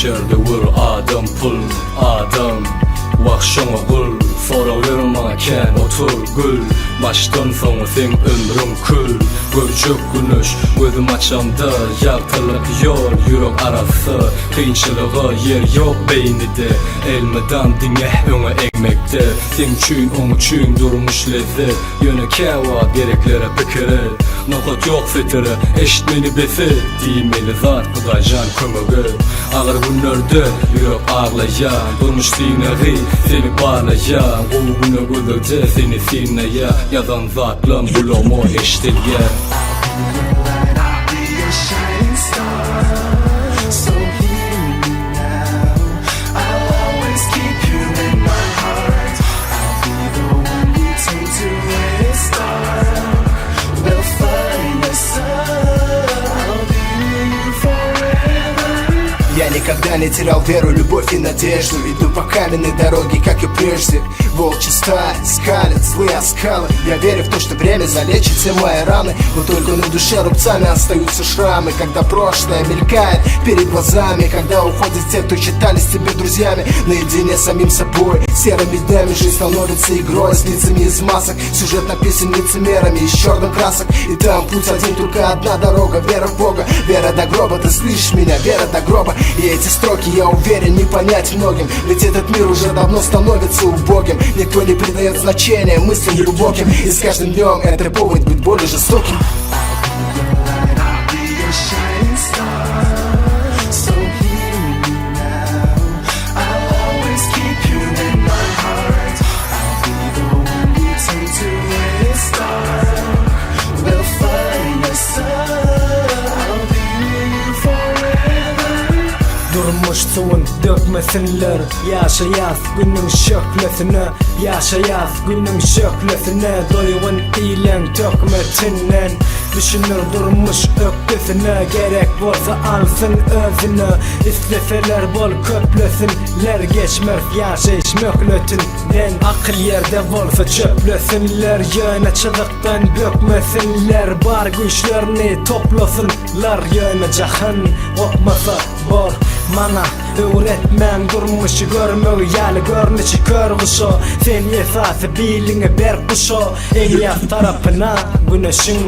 geçerdi vur adam pul adam Vakşama gul Sonra vermeken otur gül Baştan sonra sen ömrüm kül Görcük güneş gözüm açamda Yaltılık yol yürek arası Kıyınçılığa yer yok beynide Elmeden dinge öne ekmekte Sen üçün onu üçün durmuş lezzet Yöne keva gereklere pikiri Nokat yok fitiri eşitmeni besi Dimeli zat kıdacan kömügü Ağır günlerde yürek ağlayan Durmuş dinleri seni bağlayan Oğlunu gözüde seni sineye Yazan zatlım bulomu eştilge Я никогда не терял веру, любовь и надежду. Иду по каменной дороге, как и прежде. Волчья стая скалит злые оскалы. Я верю в то, что время залечит все мои раны. Но только на душе рубцами остаются шрамы. Когда прошлое мелькает перед глазами. Когда уходят те, кто считались тебе друзьями. Наедине с самим собой, серыми днями жизнь становится игрой с лицами из масок. Сюжет написан лицемерами из черных красок. И там путь один, только одна дорога. Вера в Бога, вера до гроба. Ты слышишь меня, вера до гроба. И эти строки, я уверен, не понять многим. Ведь этот мир уже давно становится убогим. Никто не придает значения мыслям глубоким. И с каждым днем это повод быть более жестоким. Durmuş suyun dökmesinler Yaşayaz günün şöklesine Yaşayaz günün şöklesine Doyuğun ilen tökmetinden Düşünür durmuş öktüsüne Gerek olsa alsın özüne İsteseler bol köplesinler Geçmez yaşayış möhletinden Akıl yerde olsa çöplesinler Yöne çılıktan dökmesinler Bar güçlerini toplasınlar Yöne cahan olmasa bor Mana öğretmen durmuşu görmöy Yali görnüşü kör kuşu Sen esası bilini ber kuşu En yaz tarafına güneşin